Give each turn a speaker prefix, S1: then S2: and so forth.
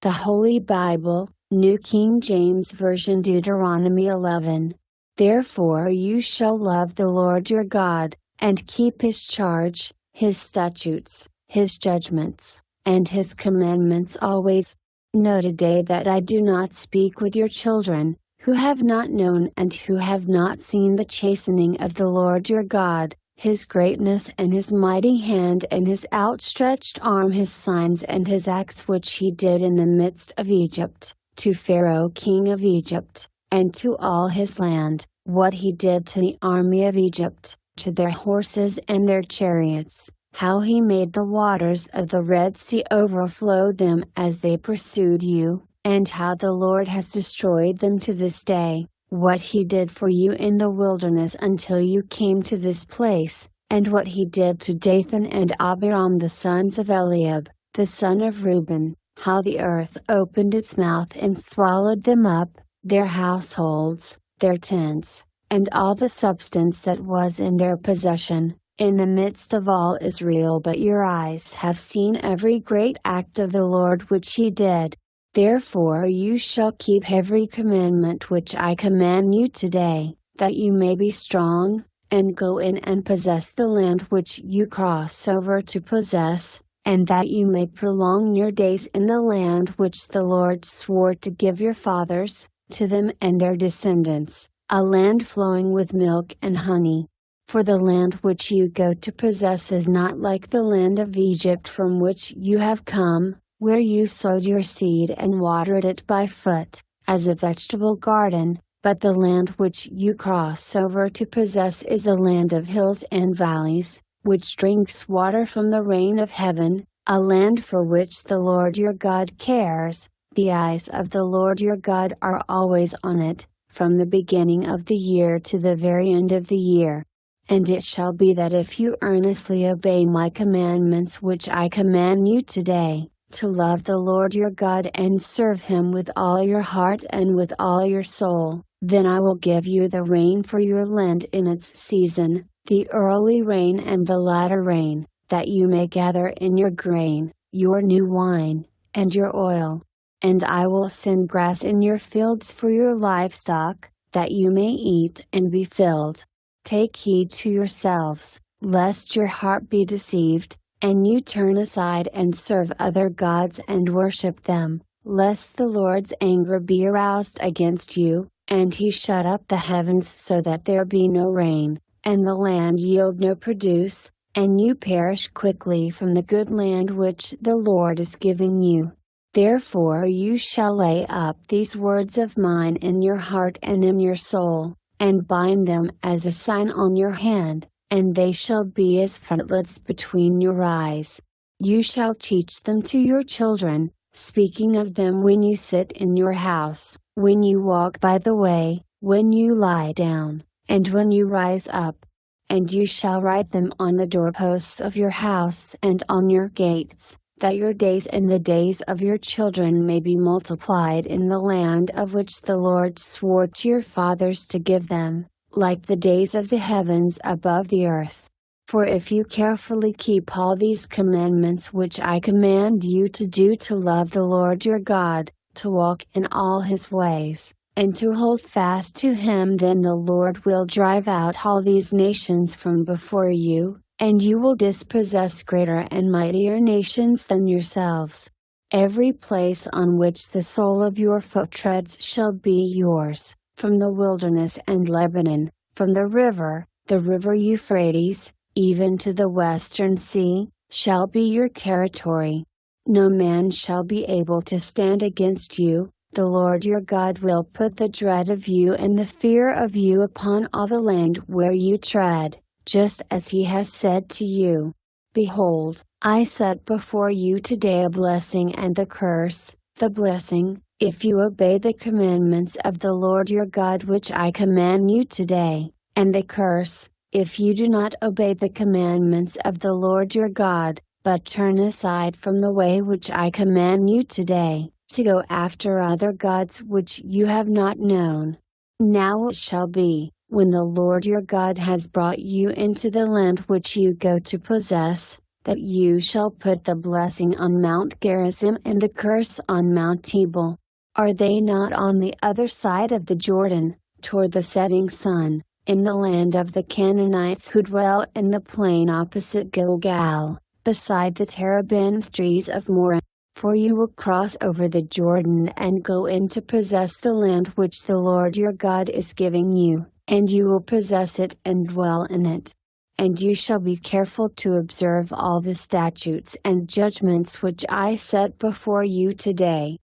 S1: The Holy Bible, New King James Version, Deuteronomy 11. Therefore you shall love the Lord your God, and keep His charge, His statutes, His judgments, and His commandments always. Know today that I do not speak with your children, who have not known and who have not seen the chastening of the Lord your God, His greatness and His mighty hand and His outstretched arm, His signs and His acts which He did in the midst of Egypt, to Pharaoh king of Egypt, and to all his land, what He did to the army of Egypt, to their horses and their chariots, how He made the waters of the Red Sea overflow them as they pursued you, and how the Lord has destroyed them to this day, what He did for you in the wilderness until you came to this place, and what He did to Dathan and Abiram the sons of Eliab, the son of Reuben, how the earth opened its mouth and swallowed them up, their households, their tents, and all the substance that was in their possession, in the midst of all Israel. But your eyes have seen every great act of the Lord which He did. Therefore you shall keep every commandment which I command you today, that you may be strong, and go in and possess the land which you cross over to possess, and that you may prolong your days in the land which the Lord swore to give your fathers, to them and their descendants, a land flowing with milk and honey. For the land which you go to possess is not like the land of Egypt from which you have come, where you sowed your seed and watered it by foot, as a vegetable garden, but the land which you cross over to possess is a land of hills and valleys, which drinks water from the rain of heaven, a land for which the Lord your God cares. The eyes of the Lord your God are always on it, from the beginning of the year to the very end of the year. And it shall be that if you earnestly obey my commandments which I command you today, to love the Lord your God and serve Him with all your heart and with all your soul, then I will give you the rain for your land in its season, the early rain and the latter rain, that you may gather in your grain, your new wine, and your oil. And I will send grass in your fields for your livestock, that you may eat and be filled. Take heed to yourselves, lest your heart be deceived, and you turn aside and serve other gods and worship them, lest the Lord's anger be aroused against you, and He shut up the heavens so that there be no rain, and the land yield no produce, and you perish quickly from the good land which the Lord is giving you. Therefore you shall lay up these words of mine in your heart and in your soul, and bind them as a sign on your hand, and they shall be as frontlets between your eyes. You shall teach them to your children, speaking of them when you sit in your house, when you walk by the way, when you lie down, and when you rise up. And you shall write them on the doorposts of your house and on your gates, that your days and the days of your children may be multiplied in the land of which the Lord swore to your fathers to give them, like the days of the heavens above the earth. For if you carefully keep all these commandments which I command you to do, to love the Lord your God, to walk in all His ways, and to hold fast to Him, then the Lord will drive out all these nations from before you, and you will dispossess greater and mightier nations than yourselves. Every place on which the sole of your foot treads shall be yours, from the wilderness and Lebanon, from the river Euphrates, even to the western sea, shall be your territory. No man shall be able to stand against you. The Lord your God will put the dread of you and the fear of you upon all the land where you tread, just as He has said to you. Behold, I set before you today a blessing and a curse. The blessing, if you obey the commandments of the Lord your God which I command you today, and the curse, if you do not obey the commandments of the Lord your God, but turn aside from the way which I command you today, to go after other gods which you have not known. Now it shall be, when the Lord your God has brought you into the land which you go to possess, that you shall put the blessing on Mount Gerizim and the curse on Mount Ebal. Are they not on the other side of the Jordan, toward the setting sun, in the land of the Canaanites who dwell in the plain opposite Gilgal, beside the terebinth trees of Moreh? For you will cross over the Jordan and go in to possess the land which the Lord your God is giving you, and you will possess it and dwell in it. And you shall be careful to observe all the statutes and judgments which I set before you today,